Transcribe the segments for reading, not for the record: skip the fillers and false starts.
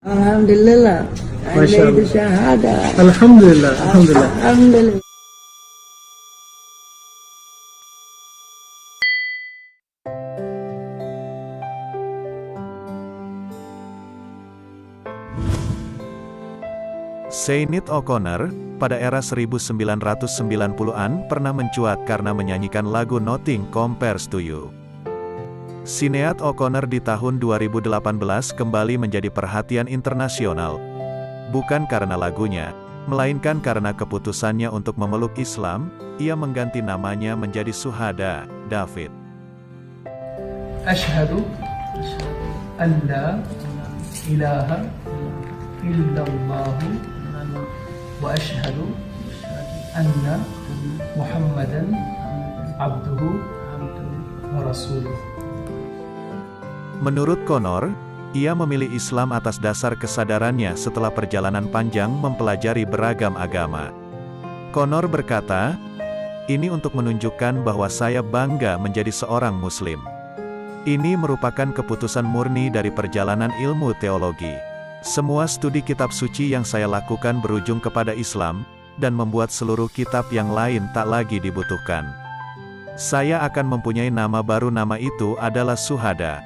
Alhamdulillah. Masya Ada itu Allah. syahadah. Alhamdulillah, alhamdulillah. Alhamdulillah. Sinéad O'Connor, pada era 1990-an pernah mencuat karena menyanyikan lagu Nothing Compares to You. Sinéad O'Connor di tahun 2018 kembali menjadi perhatian internasional. Bukan karena lagunya, melainkan karena keputusannya untuk memeluk Islam, ia mengganti namanya menjadi Syuhada David. Ashhadu an la ilaha illallah wa ashhadu anna Muhammadan abduhu wa rasuluh. Menurut Connor, ia memilih Islam atas dasar kesadarannya setelah perjalanan panjang mempelajari beragam agama. Connor berkata, "Ini untuk menunjukkan bahwa saya bangga menjadi seorang Muslim. Ini merupakan keputusan murni dari perjalanan ilmu teologi. Semua studi kitab suci yang saya lakukan berujung kepada Islam, dan membuat seluruh kitab yang lain tak lagi dibutuhkan. Saya akan mempunyai nama baru, nama itu adalah Syuhada."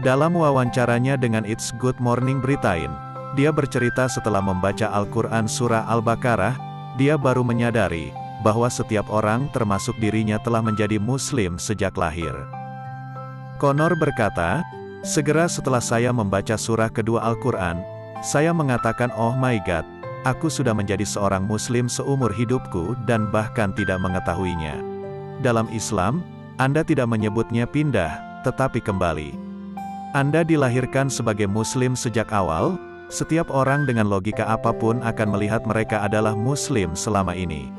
Dalam wawancaranya dengan It's Good Morning Britain, dia bercerita setelah membaca Al-Quran Surah Al-Baqarah, dia baru menyadari bahwa setiap orang termasuk dirinya telah menjadi Muslim sejak lahir. Connor berkata, "Segera setelah saya membaca surah kedua Al-Quran, saya mengatakan, oh my God, aku sudah menjadi seorang Muslim seumur hidupku dan bahkan tidak mengetahuinya. Dalam Islam, Anda tidak menyebutnya pindah, tetapi kembali. Anda dilahirkan sebagai Muslim sejak awal, setiap orang dengan logika apapun akan melihat mereka adalah Muslim selama ini.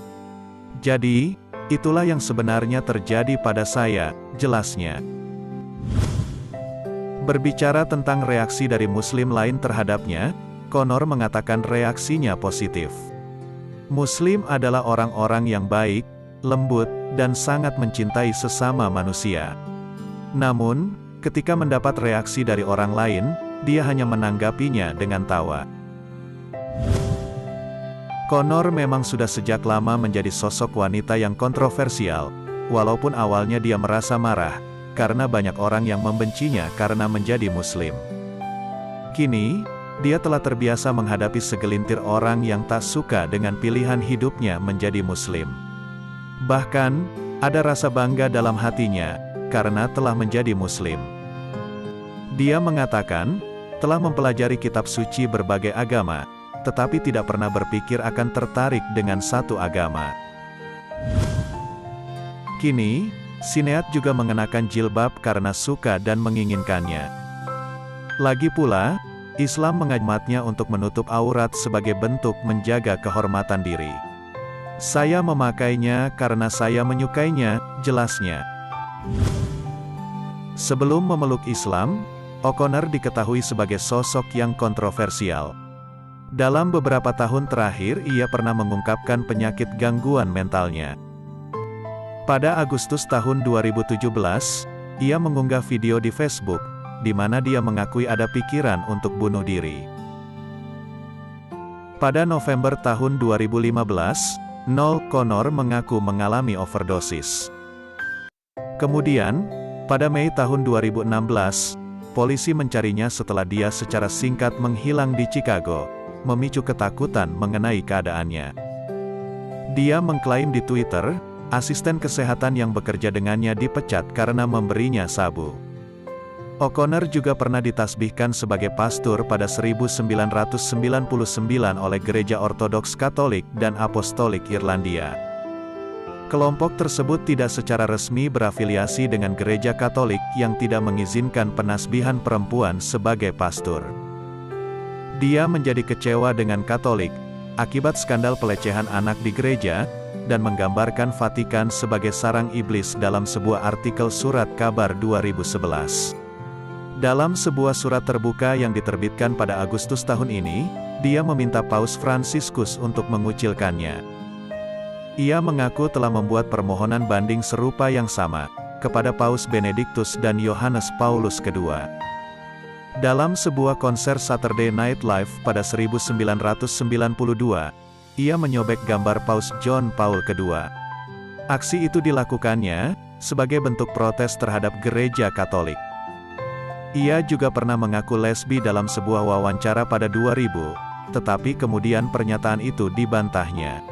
Jadi, itulah yang sebenarnya terjadi pada saya," jelasnya. Berbicara tentang reaksi dari Muslim lain terhadapnya, Connor mengatakan reaksinya positif. Muslim adalah orang-orang yang baik, lembut, dan sangat mencintai sesama manusia. Namun, ketika mendapat reaksi dari orang lain, dia hanya menanggapinya dengan tawa. Connor memang sudah sejak lama menjadi sosok wanita yang kontroversial, walaupun awalnya dia merasa marah, karena banyak orang yang membencinya karena menjadi Muslim. Kini, dia telah terbiasa menghadapi segelintir orang yang tak suka dengan pilihan hidupnya menjadi Muslim. Bahkan, ada rasa bangga dalam hatinya, karena telah menjadi Muslim. Dia mengatakan, telah mempelajari kitab suci berbagai agama, tetapi tidak pernah berpikir akan tertarik dengan satu agama. Kini, Sinéad juga mengenakan jilbab karena suka dan menginginkannya. Lagi pula, Islam mengajarnya untuk menutup aurat sebagai bentuk menjaga kehormatan diri. "Saya memakainya karena saya menyukainya," jelasnya. Sebelum memeluk Islam, O'Connor diketahui sebagai sosok yang kontroversial. Dalam beberapa tahun terakhir ia pernah mengungkapkan penyakit gangguan mentalnya. Pada Agustus tahun 2017, ia mengunggah video di Facebook, di mana dia mengakui ada pikiran untuk bunuh diri. Pada November tahun 2015, Noel Connor mengaku mengalami overdosis. Kemudian, pada Mei tahun 2016, polisi mencarinya setelah dia secara singkat menghilang di Chicago, memicu ketakutan mengenai keadaannya. Dia mengklaim di Twitter, asisten kesehatan yang bekerja dengannya dipecat karena memberinya sabu. O'Connor juga pernah ditasbihkan sebagai pastor pada 1999 oleh Gereja Ortodoks Katolik dan Apostolik Irlandia. Kelompok tersebut tidak secara resmi berafiliasi dengan Gereja Katolik yang tidak mengizinkan penasbihan perempuan sebagai pastor. Dia menjadi kecewa dengan Katolik, akibat skandal pelecehan anak di gereja, dan menggambarkan Vatikan sebagai sarang iblis dalam sebuah artikel Surat Kabar 2011. Dalam sebuah surat terbuka yang diterbitkan pada Agustus tahun ini, dia meminta Paus Fransiskus untuk mengucilkannya. Ia mengaku telah membuat permohonan banding serupa yang sama kepada Paus Benediktus dan Yohanes Paulus II. Dalam sebuah konser Saturday Night Live pada 1992, ia menyobek gambar Paus John Paul II. Aksi itu dilakukannya sebagai bentuk protes terhadap gereja Katolik. Ia juga pernah mengaku lesbi dalam sebuah wawancara pada 2000, tetapi kemudian pernyataan itu dibantahnya.